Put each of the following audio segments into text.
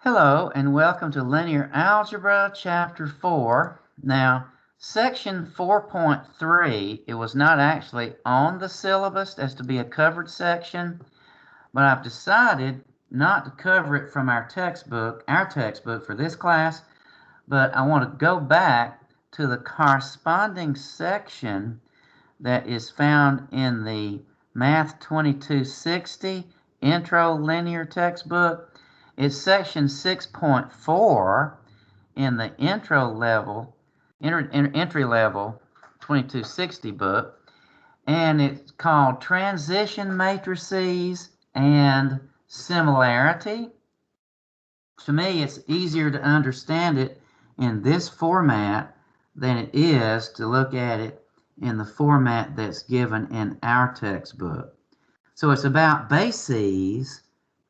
Hello and welcome to Linear Algebra Chapter 4. Now, Section 4.3, it was not actually on the syllabus as to be a covered section, but I've decided not to cover it from our textbook for this class, but I want to go back to the corresponding section that is found in the Math 2260 Intro Linear textbook. It's section 6.4 in the entry level 2260 book, and it's called Transition Matrices and Similarity. To me, it's easier to understand it in this format than it is to look at it in the format that's given in our textbook. So it's about bases,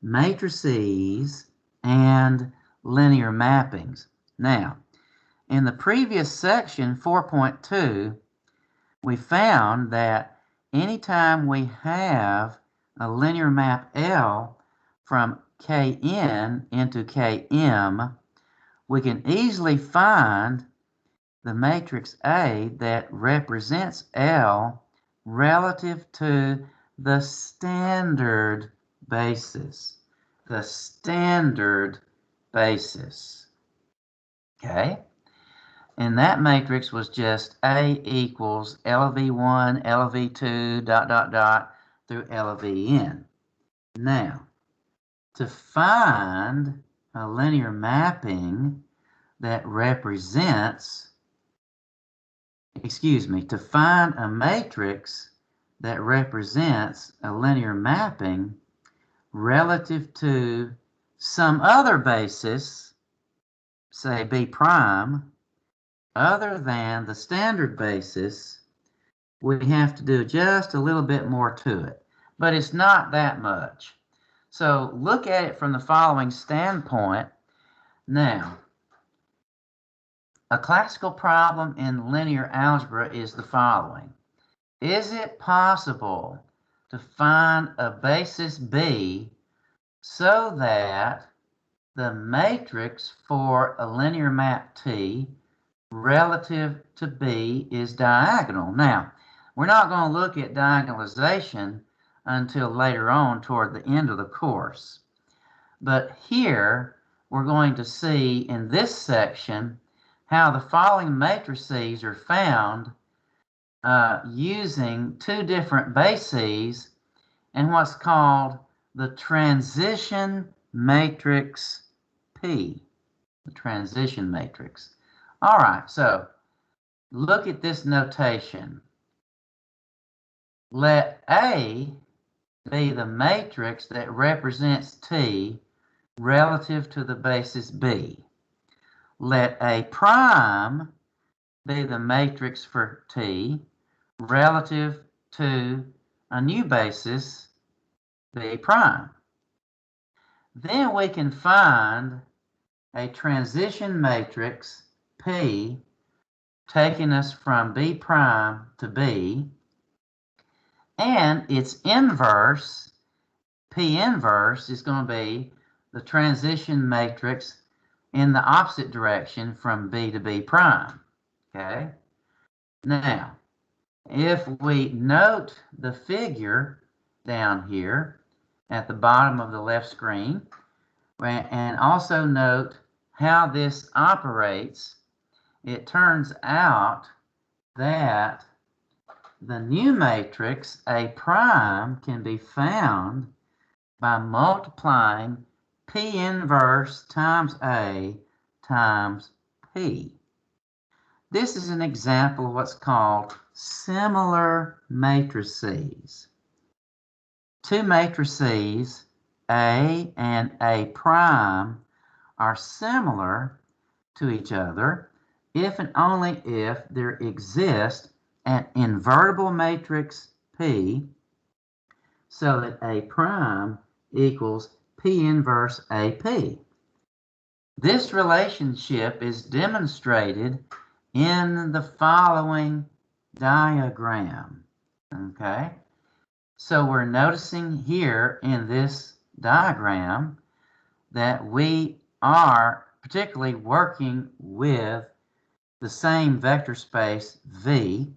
matrices, and linear mappings. Now, in the previous section, 4.2, we found that anytime we have a linear map L from Kn into Km, we can easily find the matrix A that represents L relative to the standard basis. The standard basis. Okay? And that matrix was just A equals L of V1, L of V2, dot, dot, dot, through L of Vn. Now, to find a linear mapping that represents, to find a matrix that represents a linear mapping relative to some other basis, say B prime, other than the standard basis, we have to do just a little bit more to it. But it's not that much. So look at it from the following standpoint. Now, a classical problem in linear algebra is the following. Is it possible to find a basis B so that the matrix for a linear map T relative to B is diagonal? Now, we're not going to look at diagonalization until later on toward the end of the course. But here, we're going to see in this section how the following matrices are found using two different bases and what's called the transition matrix P. The transition matrix. All right, so look at this notation. Let A be the matrix that represents T relative to the basis B. Let A prime be the matrix for T relative to a new basis, B prime. Then we can find a transition matrix P taking us from B prime to B, and its inverse, P inverse, is going to be the transition matrix in the opposite direction from B to B prime. Okay? Now, if we note the figure down here at the bottom of the left screen, and also note how this operates, it turns out that the new matrix A prime can be found by multiplying P inverse times A times P. This is an example of what's called similar matrices. Two matrices, A and A prime, are similar to each other if and only if there exists an invertible matrix P so that A prime equals P inverse AP. This relationship is demonstrated in the following diagram. Okay? So we're noticing here in this diagram that we are particularly working with the same vector space V.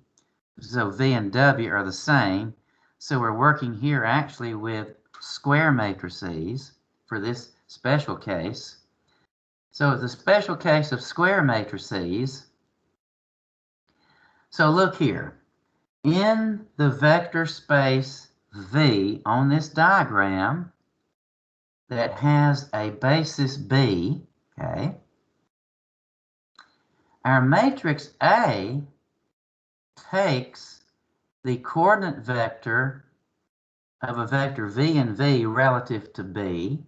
So V and W are the same. So we're working here actually with square matrices for this special case. So it's a special case of square matrices. So look here. In the vector space V on this diagram that has a basis B, okay, our matrix A takes the coordinate vector of a vector V and V relative to B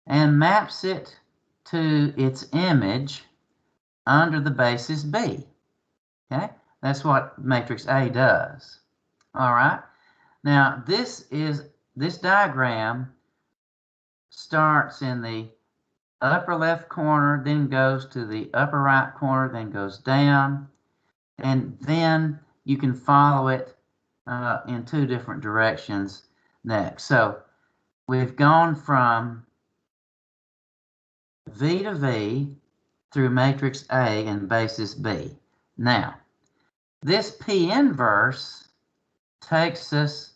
and maps it to its image under the basis B. Okay, that's what matrix A does. All right. Now this diagram starts in the upper left corner, then goes to the upper right corner, then goes down, and then you can follow it in two different directions next. So we've gone from V to V through matrix A and basis B. Now, this P inverse takes us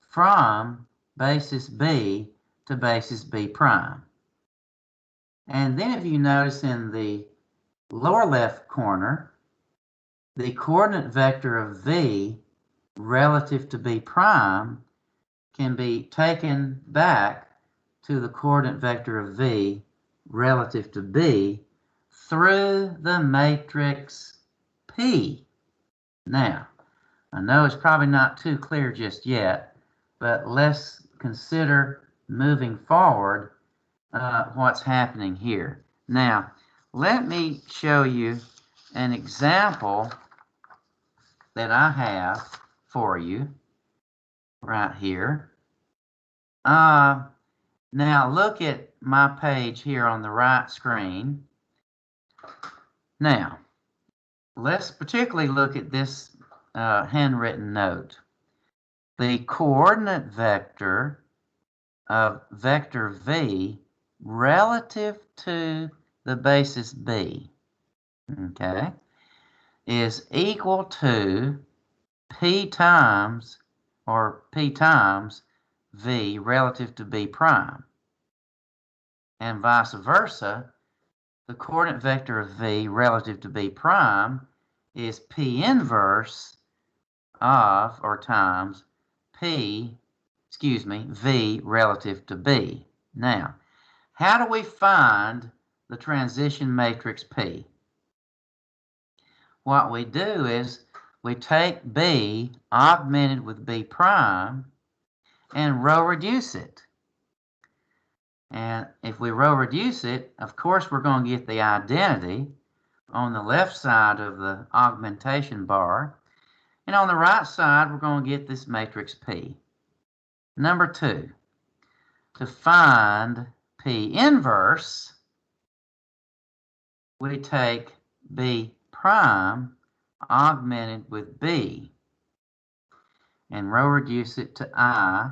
from basis B to basis B prime. And then if you notice in the lower left corner, the coordinate vector of V relative to B prime can be taken back to the coordinate vector of V relative to B through the matrix P. Now, I know it's probably not too clear just yet, but let's consider moving forward what's happening here. Now, let me show you an example that I have for you right here. Now, look at my page here on the right screen. Now, let's particularly look at this handwritten note. The coordinate vector of vector V relative to the basis B, okay, is equal to P times V relative to B prime. And vice versa, the coordinate vector of V relative to B prime is P inverse of or times V relative to B. Now, how do we find the transition matrix P? What we do is we take B augmented with B prime and row reduce it. And if we row reduce it, of course, we're going to get the identity on the left side of the augmentation bar. And on the right side, we're going to get this matrix P. Number 2, to find P inverse, we take B prime augmented with B and row reduce it to I.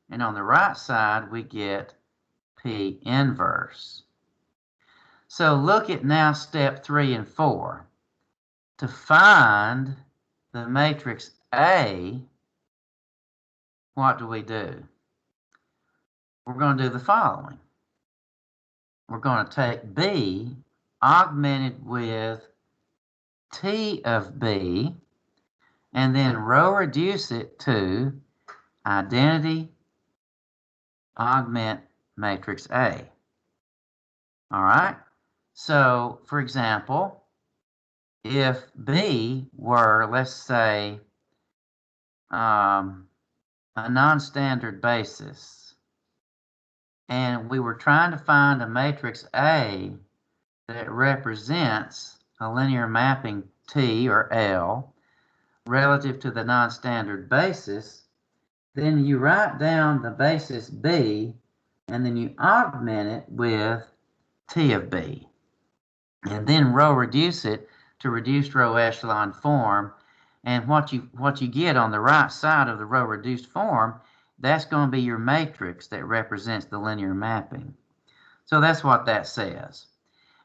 And on the right side, we get P inverse. So look at now step 3 and 4. To find the matrix A, what do? We're going to do the following. We're going to take B augmented with T of B and then row reduce it to identity augment matrix A. All right. So, for example, if B were, let's say, a non-standard basis, and we were trying to find a matrix A that represents a linear mapping T or L relative to the non-standard basis, then you write down the basis B and then you augment it with T of B. And then row reduce it to reduced row echelon form. And what you get on the right side of the row reduced form, that's going to be your matrix that represents the linear mapping. So that's what that says.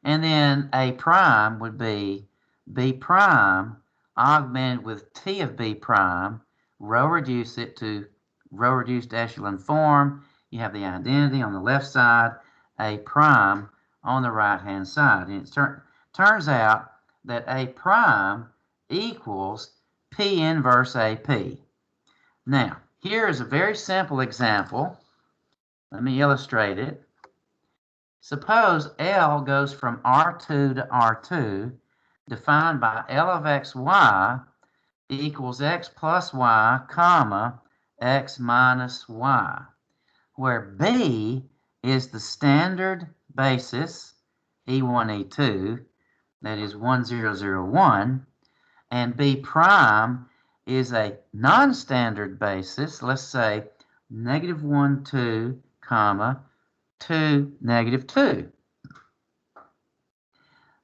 And then A prime would be B prime augmented with T of B prime, row reduce it to row reduced echelon form. You have the identity on the left side, A prime on the right hand side. And it turns out that A prime equals P inverse AP. Now, here is a very simple example. Let me illustrate it. Suppose L goes from R2 to R2, defined by L of xy equals x plus y, comma, x minus y, where B is the standard basis, E1, E2, that is 1, 0, 0, 1, and B prime is a non-standard basis, let's say negative 1, 2, comma, 2, negative 2.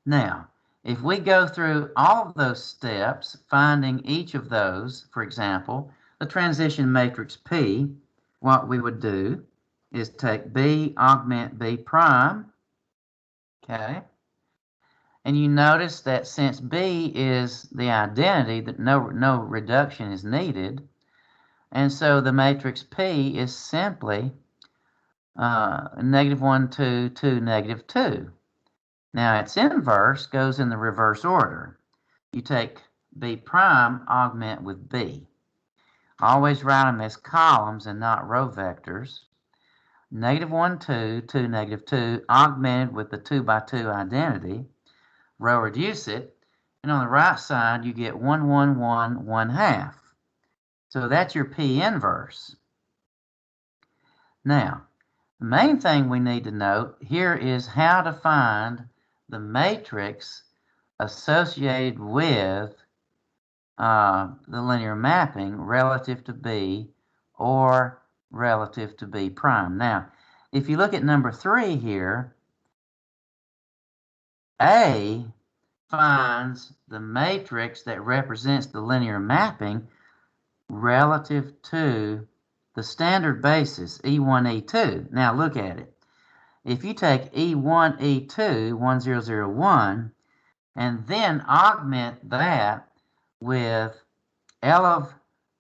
Now, if we go through all of those steps, finding each of those, for example, the transition matrix P, what we would do is take B, augment B prime, okay? And you notice that since B is the identity, that no reduction is needed, and so the matrix P is simply negative 1, 2, 2, negative 2. Now its inverse goes in the reverse order. You take B prime, augment with B. Always write them as columns and not row vectors. Negative 1, 2, 2, negative 2, augmented with the 2 by 2 identity. Row reduce it, and on the right side you get 1, 1, 1, 1 half. So that's your P inverse. Now, the main thing we need to note here is how to find the matrix associated with the linear mapping relative to B or relative to B prime. Now, if you look at number 3 here, A finds the matrix that represents the linear mapping relative to the standard basis, E1, E2. Now look at it. If you take E1, E2, 1, 0, 0, 1, and then augment that with L of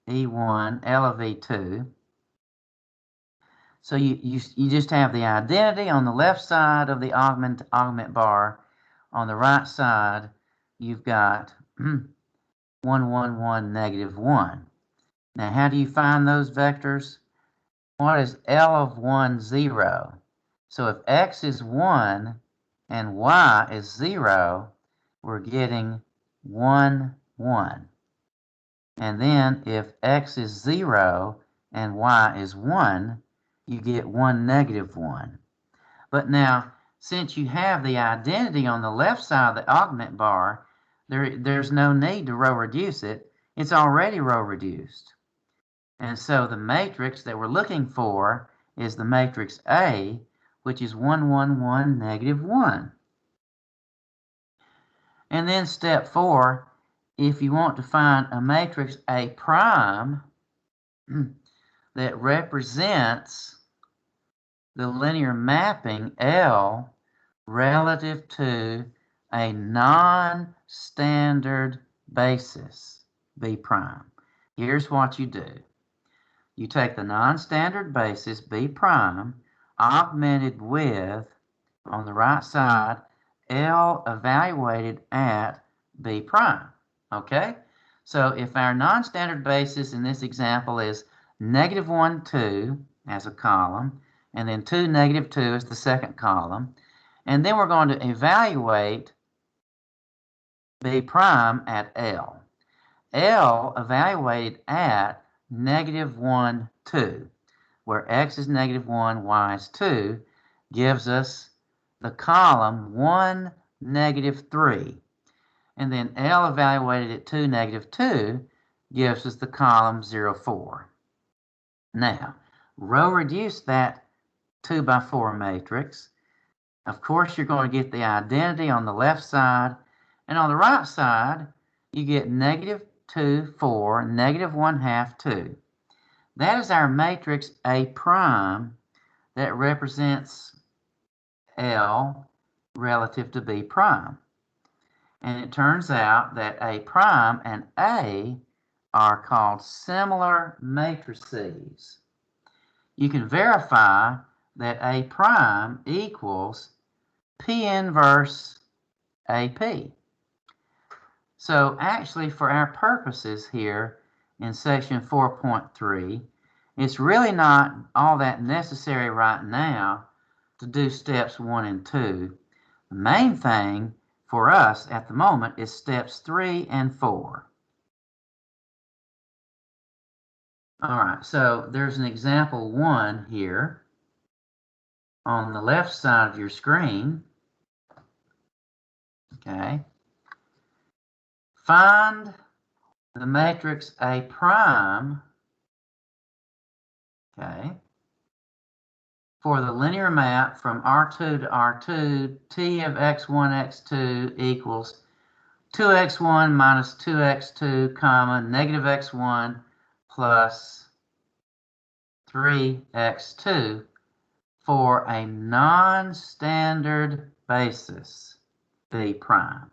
E1, L of E2, so you just have the identity on the left side of the augment bar. On the right side, you've got 1, 1, 1, negative 1. Now, how do you find those vectors? What is L of 1, 0? So if x is 1 and y is 0, we're getting 1, 1. And then if x is 0 and y is 1, you get 1, negative 1. But now, since you have the identity on the left side of the augment bar, there's no need to row reduce it. It's already row reduced. And so the matrix that we're looking for is the matrix A, which is 1, 1, 1, negative 1. And then step 4, if you want to find a matrix A prime that represents the linear mapping L relative to a non-standard basis, B prime. Here's what you do. You take the non-standard basis, B prime, augmented with, on the right side, L evaluated at B prime. Okay? So if our non-standard basis in this example is negative 1, 2 as a column, and then 2, negative 2 is the second column, and then we're going to evaluate B prime at L. L evaluated at negative 1, 2, where x is negative 1, y is 2, gives us the column 1, negative 3. And then L evaluated at 2, negative 2, gives us the column 0, 4. Now, row reduce that 2 by 4 matrix. Of course, you're going to get the identity on the left side, and on the right side, you get negative 2, 4, negative 1 half 2. That is our matrix A prime that represents L relative to B prime. And it turns out that A prime and A are called similar matrices. You can verify that A prime equals P inverse AP. So actually, for our purposes here in section 4.3, it's really not all that necessary right now to do steps 1 and 2. The main thing for us at the moment is steps 3 and 4. All right, so there's an example 1 here on the left side of your screen. Okay. Find the matrix A prime, okay, for the linear map from R2 to R2, T of x1, x2 equals 2x1 minus 2x2, comma, negative x1 plus 3x2 for a non-standard basis, B prime.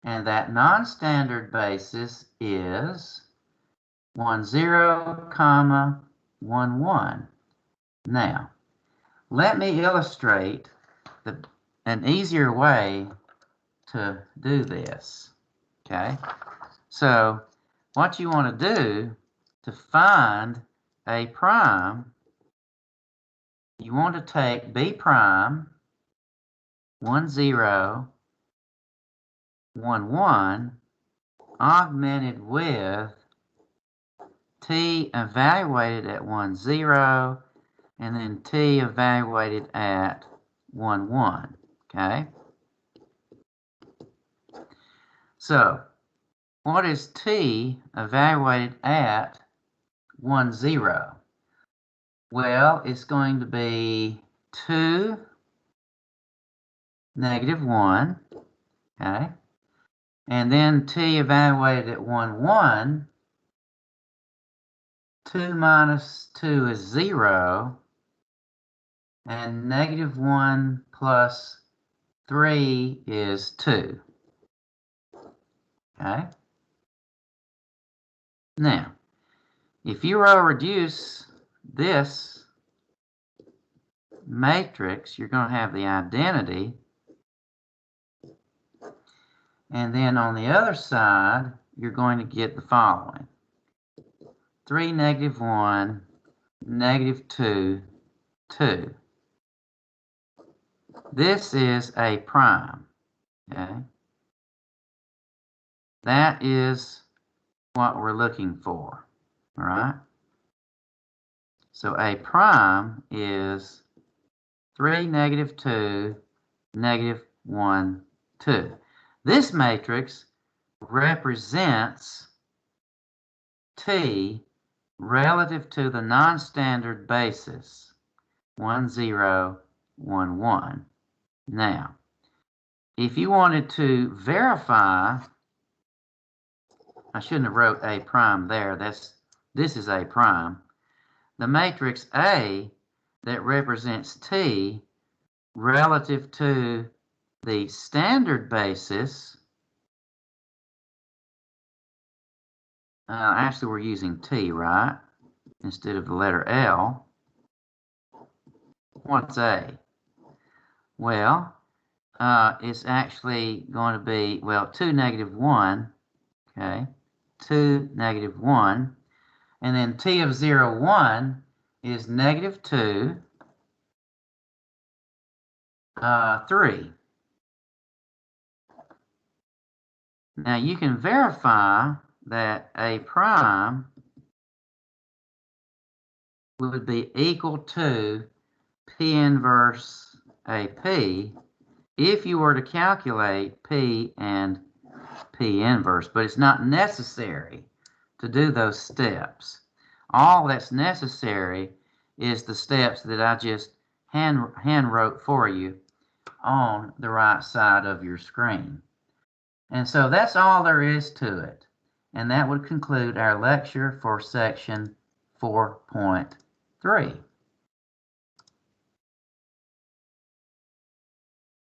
And that non-standard basis is 1, 0, comma, 1, 1. Now, let me illustrate an easier way to do this. Okay? So, what you want to do to find A prime, you want to take B prime, 1, 0, 1, 1, augmented with T evaluated at 1, 0, and then T evaluated at 1, 1. Okay? So, what is T evaluated at 1, 0? Well, it's going to be 2, negative 1. Okay? And then T evaluated at 1, 1. 2 minus 2 is 0. And negative 1 plus 3 is 2. Okay? Now, if you row reduce this matrix, you're going to have the identity. And then on the other side, you're going to get the following. 3, negative 1, negative 2, 2. This is A prime. Okay? That is what we're looking for. All right? So A prime is 3, negative 2, negative 1, 2. This matrix represents T relative to the non-standard basis, 1, 0, 1, 1. Now, if you wanted to verify, I shouldn't have wrote A prime there. This is A prime. The matrix A that represents T relative to the standard basis, actually we're using T, right? Instead of the letter L. What's A? Well, it's actually going to be, well, 2, negative 1, okay? 2, negative 1. And then T of 0, 1 is negative 2, 3. Now you can verify that A prime would be equal to P inverse AP if you were to calculate P and P inverse, but it's not necessary to do those steps. All that's necessary is the steps that I just hand wrote for you on the right side of your screen. And so that's all there is to it. And that would conclude our lecture for section 4.3.